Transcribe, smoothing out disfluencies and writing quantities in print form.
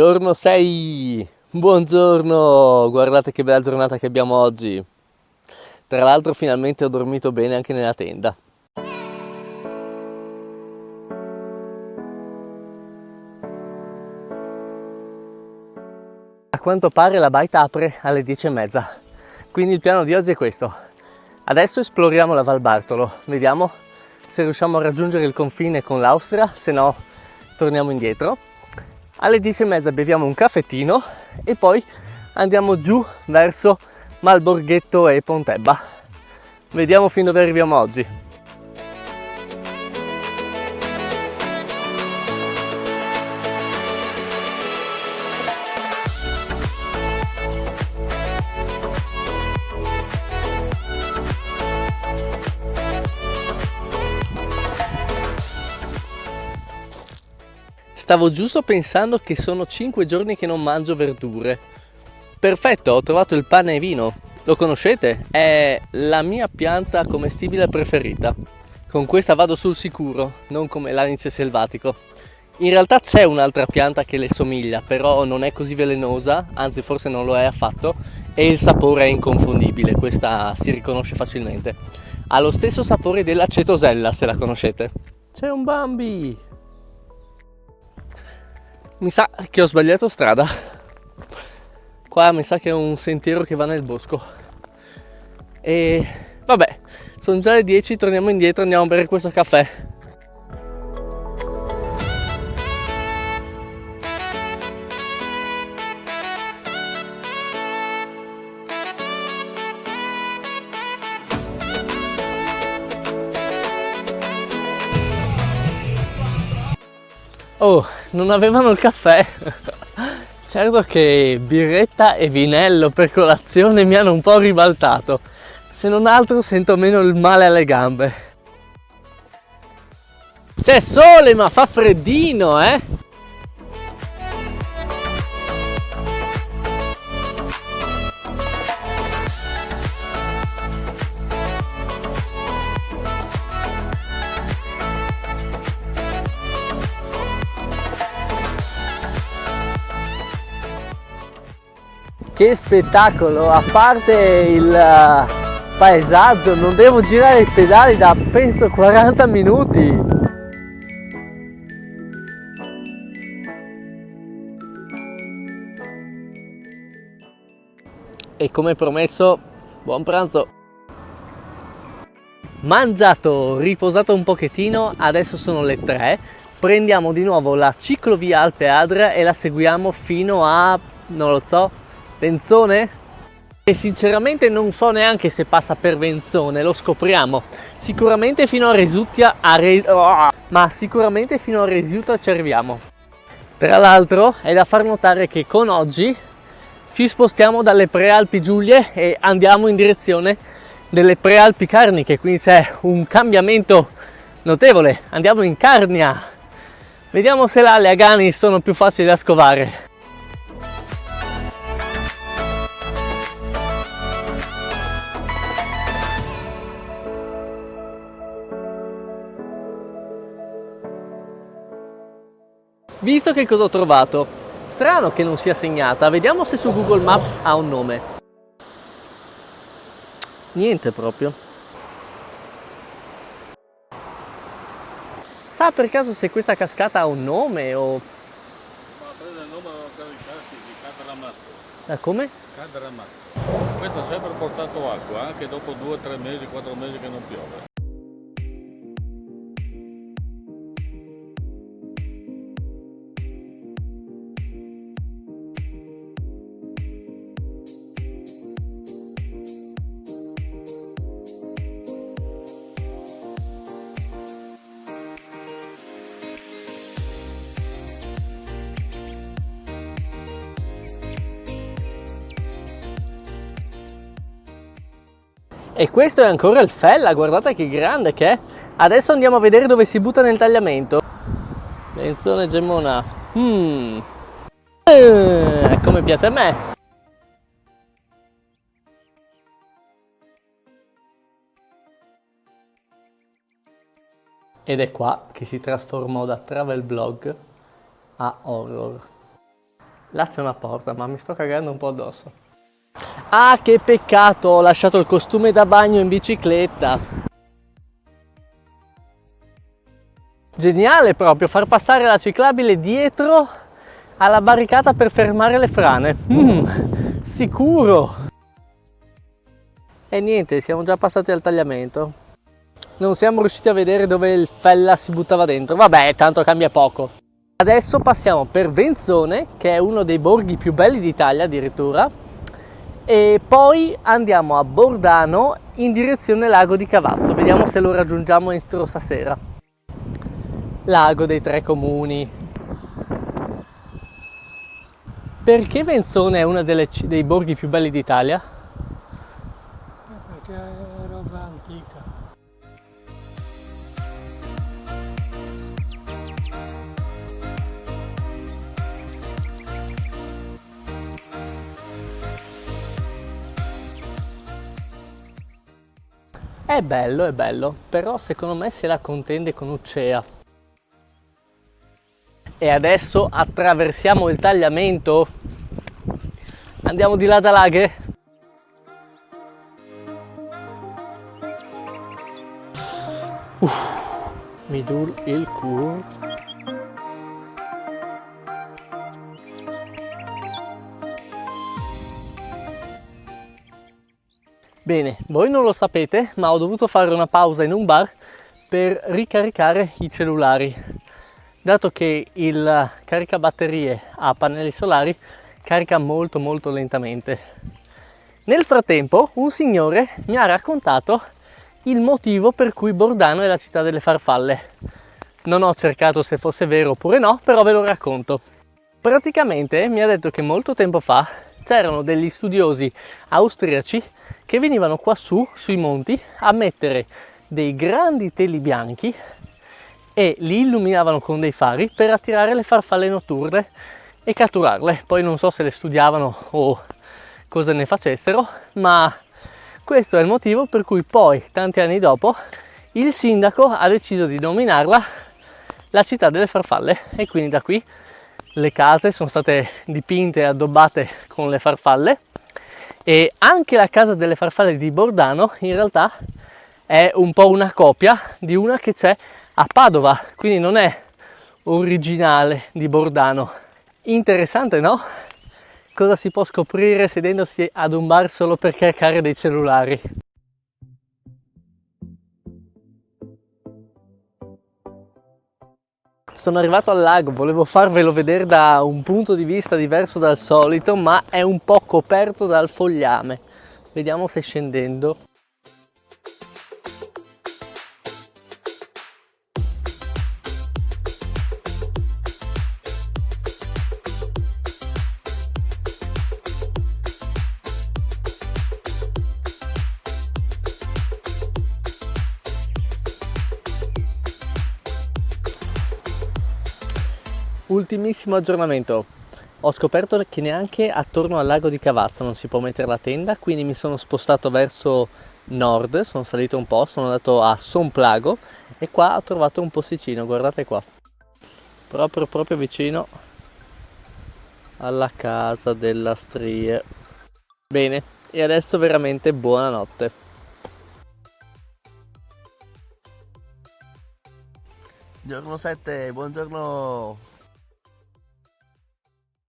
Giorno 6, buongiorno, guardate che bella giornata che abbiamo oggi. Tra l'altro finalmente ho dormito bene anche nella tenda. A quanto pare la baita apre alle 10:30, quindi il piano di oggi è questo. Adesso esploriamo la Val Bartolo, vediamo se riusciamo a raggiungere il confine con l'Austria, se no torniamo indietro. Alle 10:30 beviamo un caffettino e poi andiamo giù verso Malborghetto e Pontebba. Vediamo fin dove arriviamo oggi. Stavo giusto pensando che sono 5 giorni che non mangio verdure. Perfetto, ho trovato il pane e vino. Lo conoscete? È la mia pianta commestibile preferita. Con questa vado sul sicuro, non come l'anice selvatico. In realtà c'è un'altra pianta che le somiglia, però non è così velenosa, anzi forse non lo è affatto, e il sapore è inconfondibile, questa si riconosce facilmente. Ha lo stesso sapore della cetosella, se la conoscete. C'è un Bambi! Mi sa che ho sbagliato strada. Qua mi sa che è un sentiero che va nel bosco. E vabbè, sono già le 10, torniamo indietro, andiamo a bere questo caffè. Oh, non avevano il caffè. Certo che birretta e vinello per colazione mi hanno un po' ribaltato. Se non altro sento meno il male alle gambe. C'è sole ma fa freddino, eh? Che spettacolo, a parte il paesaggio, non devo girare i pedali da penso 40 minuti. E come promesso, buon pranzo. Mangiato, riposato un pochettino, adesso sono le 3. Prendiamo di nuovo la ciclovia Alpe Adria e la seguiamo fino a, non lo so, Venzone? E sinceramente non so neanche se passa per Venzone, lo scopriamo. Sicuramente fino a Resuttia, ma sicuramente fino a Resuttia ci arriviamo. Tra l'altro è da far notare che con oggi ci spostiamo dalle Prealpi Giulie e andiamo in direzione delle Prealpi Carniche, quindi c'è un cambiamento notevole. Andiamo in Carnia. Vediamo se là le agani sono più facili da scovare. Visto che cosa ho trovato? Strano che non sia segnata, vediamo se su Google Maps ha un nome. Niente proprio. Sa per caso se questa cascata ha un nome o... Ma prende il nome di Cadramazzo. Come? Cadramazzo. Questo ha sempre portato acqua, anche dopo 2, 3 mesi, 4 mesi che non piove. E questo è ancora il Fella, guardate che grande che è. Adesso andiamo a vedere dove si butta nel tagliamento. Benzone Gemona. Come piace a me. Ed è qua che si trasformò da travel blog a horror. Là c'è una porta, ma mi sto cagando un po' addosso. Ah, che peccato, ho lasciato il costume da bagno in bicicletta. Geniale proprio, far passare la ciclabile dietro alla barricata per fermare le frane. Sicuro. E niente, siamo già passati al tagliamento. Non siamo riusciti a vedere dove il Fella si buttava dentro. Vabbè, tanto cambia poco. Adesso passiamo per Venzone, che è uno dei borghi più belli d'Italia addirittura, e poi andiamo a Bordano in direzione Lago di Cavazzo. Vediamo se lo raggiungiamo entro stasera. Lago dei Tre Comuni. Perché Venzone è uno dei borghi più belli d'Italia? Perché è roba antica. È bello, però secondo me se la contende con Ucea. E adesso attraversiamo il tagliamento. Andiamo di là da Laghe. Mi dur il culo. Bene, voi non lo sapete, ma ho dovuto fare una pausa in un bar per ricaricare i cellulari, dato che il caricabatterie a pannelli solari carica molto lentamente. Nel frattempo un signore mi ha raccontato il motivo per cui Bordano è la città delle farfalle. Non ho cercato se fosse vero oppure no, però ve lo racconto. Praticamente mi ha detto che molto tempo fa c'erano degli studiosi austriaci che venivano qua su, sui monti, a mettere dei grandi teli bianchi e li illuminavano con dei fari per attirare le farfalle notturne e catturarle. Poi non so se le studiavano o cosa ne facessero, ma questo è il motivo per cui poi, tanti anni dopo, il sindaco ha deciso di nominarla la città delle farfalle e quindi da qui le case sono state dipinte e addobbate con le farfalle. E anche la casa delle farfalle di Bordano in realtà è un po' una copia di una che c'è a Padova, quindi non è originale di Bordano. Interessante, no? Cosa si può scoprire sedendosi ad un bar solo per caricare dei cellulari? Sono arrivato al lago, volevo farvelo vedere da un punto di vista diverso dal solito, ma è un po' coperto dal fogliame. Vediamo se scendendo. Ultimissimo aggiornamento, ho scoperto che neanche attorno al lago di Cavazza non si può mettere la tenda, quindi mi sono spostato verso nord, sono salito un po', sono andato a Somplago e qua ho trovato un posticino, guardate qua, proprio vicino alla casa della Strie. Bene, e adesso veramente buonanotte. Giorno 7, buongiorno.